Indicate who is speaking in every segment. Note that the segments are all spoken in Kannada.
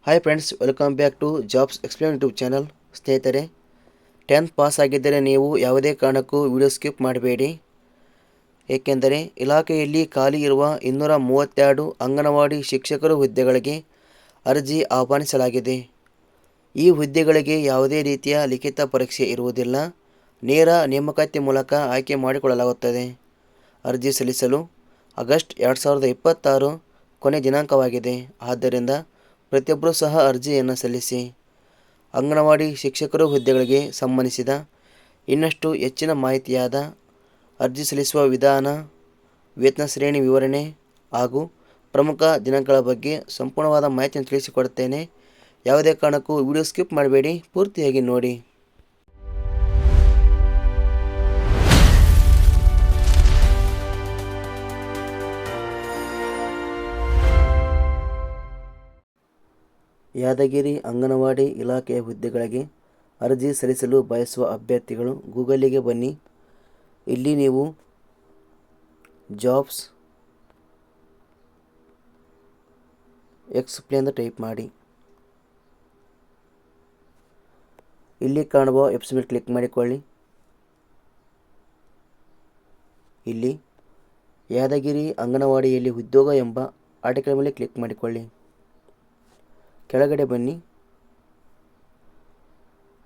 Speaker 1: Hi friends, welcome back to jobs explain YouTube channel. ಸ್ನೇಹಿತರೆ, 10th ಪಾಸ್ ಆಗಿದ್ದರೆ ನೀವು ಯಾವುದೇ ಕಾರಣಕ್ಕೂ ವಿಡಿಯೋ ಸ್ಕಿಪ್ ಮಾಡಬೇಡಿ. ಏಕೆಂದರೆ ಇಲಾಖೆಯಲ್ಲಿ ಖಾಲಿ ಇರುವ 232 ಅಂಗನವಾಡಿ ಶಿಕ್ಷಕರು ಹುದ್ದೆಗಳಿಗೆ ಅರ್ಜಿ ಆಹ್ವಾನಿಸಲಾಗಿದೆ. ಈ ಹುದ್ದೆಗಳಿಗೆ ಯಾವುದೇ ರೀತಿಯ ಲಿಖಿತ ಪರೀಕ್ಷೆ ಇರುವುದಿಲ್ಲ. ನೇರ ನೇಮಕಾತಿ ಮೂಲಕ ಆಯ್ಕೆ ಮಾಡಿಕೊಳ್ಳಲಾಗುತ್ತದೆ. ಅರ್ಜಿ ಸಲ್ಲಿಸಲು ಆಗಸ್ಟ್ 2026 ಕೊನೆ ದಿನಾಂಕವಾಗಿದೆ. ಆದ್ದರಿಂದ ಪ್ರತಿಯೊಬ್ಬರೂ ಸಹ ಅರ್ಜಿಯನ್ನು ಸಲ್ಲಿಸಿ. ಅಂಗನವಾಡಿ ಶಿಕ್ಷಕರು ಹುದ್ದೆಗಳಿಗೆ ಸಂಬಂಧಿಸಿದ ಇನ್ನಷ್ಟು ಹೆಚ್ಚಿನ ಮಾಹಿತಿಯಾದ ಅರ್ಜಿ ಸಲ್ಲಿಸುವ ವಿಧಾನ, ವೇತನ ಶ್ರೇಣಿ ವಿವರಣೆ ಹಾಗೂ ಪ್ರಮುಖ ದಿನಾಂಕಗಳ ಬಗ್ಗೆ ಸಂಪೂರ್ಣವಾದ ಮಾಹಿತಿಯನ್ನು ತಿಳಿಸಿಕೊಡುತ್ತೇನೆ. ಯಾವುದೇ ಕಾರಣಕ್ಕೂ ವಿಡಿಯೋ ಸ್ಕಿಪ್ ಮಾಡಬೇಡಿ, ಪೂರ್ತಿಯಾಗಿ ನೋಡಿ. ಯಾದಗಿರಿ ಅಂಗನವಾಡಿ ಇಲಾಖೆಯ ಹುದ್ದೆಗಳಿಗೆ ಅರ್ಜಿ ಸಲ್ಲಿಸಲು ಬಯಸುವ ಅಭ್ಯರ್ಥಿಗಳು ಗೂಗಲಿಗೆ ಬನ್ನಿ. ಇಲ್ಲಿ ನೀವು ಜಾಬ್ಸ್ ಎಕ್ಸ್ಪ್ಲೇನ್ ಅಂತ ಟೈಪ್ ಮಾಡಿ. ಇಲ್ಲಿ ಕಾಣುವ ವೆಬ್ಸೈಟ್ ಮೇಲೆ ಕ್ಲಿಕ್ ಮಾಡಿಕೊಳ್ಳಿ. ಇಲ್ಲಿ ಯಾದಗಿರಿ ಅಂಗನವಾಡಿಯಲ್ಲಿ ಉದ್ಯೋಗ ಎಂಬ ಆರ್ಟಿಕಲ್ ಮೇಲೆ ಕ್ಲಿಕ್ ಮಾಡಿಕೊಳ್ಳಿ. ಕೆಳಗಡೆ ಬನ್ನಿ.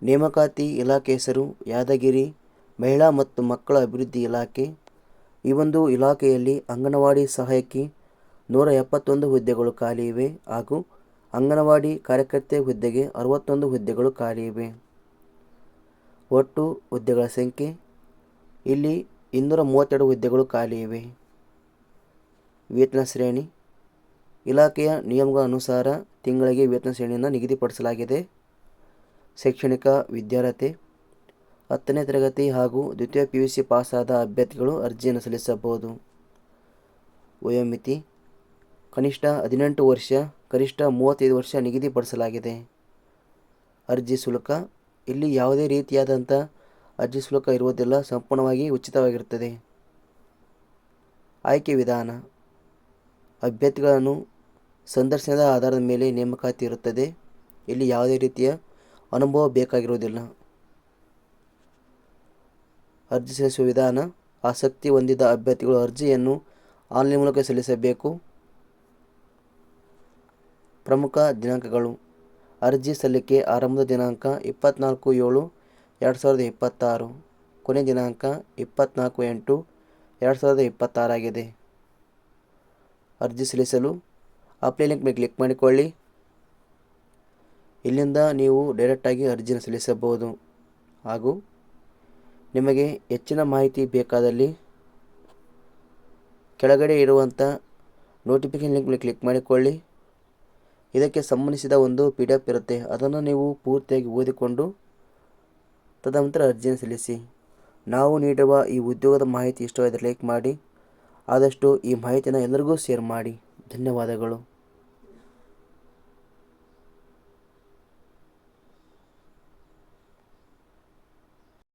Speaker 1: ನೇಮಕಾತಿ ಇಲಾಖೆ ಹೆಸರು ಯಾದಗಿರಿ ಮಹಿಳಾ ಮತ್ತು ಮಕ್ಕಳ ಅಭಿವೃದ್ಧಿ ಇಲಾಖೆ. ಈ ಒಂದು ಇಲಾಖೆಯಲ್ಲಿ ಅಂಗನವಾಡಿ ಸಹಾಯಕಿ 171 ಹುದ್ದೆಗಳು ಖಾಲಿ ಇವೆ ಹಾಗೂ ಅಂಗನವಾಡಿ ಕಾರ್ಯಕರ್ತೆ ಹುದ್ದೆಗೆ 61 ಹುದ್ದೆಗಳು ಖಾಲಿ ಇವೆ. ಒಟ್ಟು ಹುದ್ದೆಗಳ ಸಂಖ್ಯೆ ಇಲ್ಲಿ 232 ಹುದ್ದೆಗಳು ಖಾಲಿ ಇವೆ. ವೇತನ ಶ್ರೇಣಿ ಇಲಾಖೆಯ ನಿಯಮಗಳ ಅನುಸಾರ ತಿಂಗಳಿಗೆ ವೇತನ ಶ್ರೇಣಿಯನ್ನು ನಿಗದಿಪಡಿಸಲಾಗಿದೆ. ಶೈಕ್ಷಣಿಕ ವಿದ್ಯಾರ್ಹತೆ 10ನೇ ತರಗತಿ ಹಾಗೂ ದ್ವಿತೀಯ PUC ಪಾಸಾದ ಅಭ್ಯರ್ಥಿಗಳು ಅರ್ಜಿಯನ್ನು ಸಲ್ಲಿಸಬಹುದು. ವಯೋಮಿತಿ ಕನಿಷ್ಠ 18 ವರ್ಷ, ಗರಿಷ್ಠ 35 ವರ್ಷ ನಿಗದಿಪಡಿಸಲಾಗಿದೆ. ಅರ್ಜಿ ಶುಲ್ಕ ಇಲ್ಲಿ ಯಾವುದೇ ರೀತಿಯಾದಂಥ ಅರ್ಜಿ ಶುಲ್ಕ ಇರುವುದಿಲ್ಲ, ಸಂಪೂರ್ಣವಾಗಿ ಉಚಿತವಾಗಿರುತ್ತದೆ. ಆಯ್ಕೆ ವಿಧಾನ ಅಭ್ಯರ್ಥಿಗಳನ್ನು ಸಂದರ್ಶನದ ಆಧಾರದ ಮೇಲೆ ನೇಮಕಾತಿ ಇರುತ್ತದೆ. ಇಲ್ಲಿ ಯಾವುದೇ ರೀತಿಯ ಅನುಭವ ಬೇಕಾಗಿರುವುದಿಲ್ಲ. ಅರ್ಜಿ ಸಲ್ಲಿಸುವ ವಿಧಾನ ಆಸಕ್ತಿ ಹೊಂದಿದ ಅಭ್ಯರ್ಥಿಗಳು ಅರ್ಜಿಯನ್ನು ಆನ್ಲೈನ್ ಮೂಲಕ ಸಲ್ಲಿಸಬೇಕು. ಪ್ರಮುಖ ದಿನಾಂಕಗಳು ಅರ್ಜಿ ಸಲ್ಲಿಕೆ ಆರಂಭದ ದಿನಾಂಕ 24/7/2026, ಕೊನೆ ದಿನಾಂಕ 24/8/2026 ಆಗಿದೆ. ಅರ್ಜಿ ಸಲ್ಲಿಸಲು ಅಪ್ಲೈ ಲಿಂಕ್ ಮೇಲೆ ಕ್ಲಿಕ್ ಮಾಡಿಕೊಳ್ಳಿ. ಇಲ್ಲಿಂದ ನೀವು ಡೈರೆಕ್ಟಾಗಿ ಅರ್ಜಿಯನ್ನು ಸಲ್ಲಿಸಬಹುದು ಹಾಗೂ ನಿಮಗೆ ಹೆಚ್ಚಿನ ಮಾಹಿತಿ ಬೇಕಾದಲ್ಲಿ ಕೆಳಗಡೆ ಇರುವಂಥ ನೋಟಿಫಿಕೇಶನ್ ಲಿಂಕ್ ಮೇಲೆ ಕ್ಲಿಕ್ ಮಾಡಿಕೊಳ್ಳಿ. ಇದಕ್ಕೆ ಸಂಬಂಧಿಸಿದ ಒಂದು PDF ಇರುತ್ತೆ, ಅದನ್ನು ನೀವು ಪೂರ್ತಿಯಾಗಿ ಓದಿಕೊಂಡು ತದನಂತರ ಅರ್ಜಿಯನ್ನು ಸಲ್ಲಿಸಿ. ನಾವು ನೀಡುವ ಈ ಉದ್ಯೋಗದ ಮಾಹಿತಿ ಇಷ್ಟವಾದರೆ ಲೈಕ್ ಮಾಡಿ. ಆದಷ್ಟು ಈ ಮಾಹಿತಿಯನ್ನು ಎಲ್ಲರಿಗೂ ಶೇರ್ ಮಾಡಿ. ಧನ್ಯವಾದಗಳು.